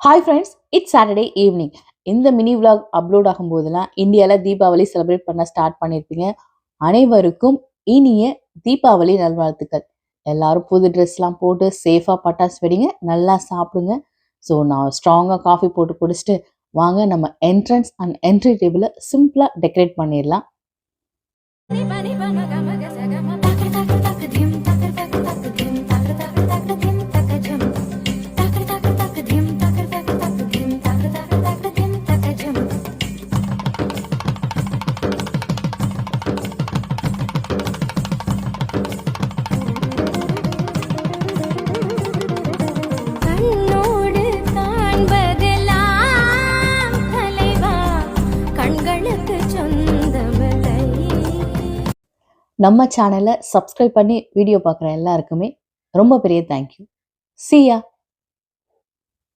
Hi friends, it's Saturday evening. இந்த mini vlog upload ஆகும்போதெல்லாம் இந்தியாவில் Deepavali celebrate பண்ண ஸ்டார்ட் பண்ணியிருப்பீங்க. அனைவருக்கும் இனிய தீபாவளி நல்வாழ்த்துக்கள். எல்லாரும் புது ட்ரெஸ்லாம் போட்டு சேஃபாக பட்டாசு வெடிங்க, நல்லா சாப்பிடுங்க. ஸோ நான் ஸ்ட்ராங்காக காஃபி போட்டு குடிச்சிட்டு வாங்க நம்ம என்ட்ரன்ஸ் அண்ட் என்ட்ரி டேபிளை சிம்பிளாக டெக்கரேட் பண்ணிடலாம். நம்ம சேனலை சப்ஸ்கிரைப் பண்ணி வீடியோ பார்க்குற எல்லாருக்குமே ரொம்ப பெரிய தேங்க்யூ. See ya.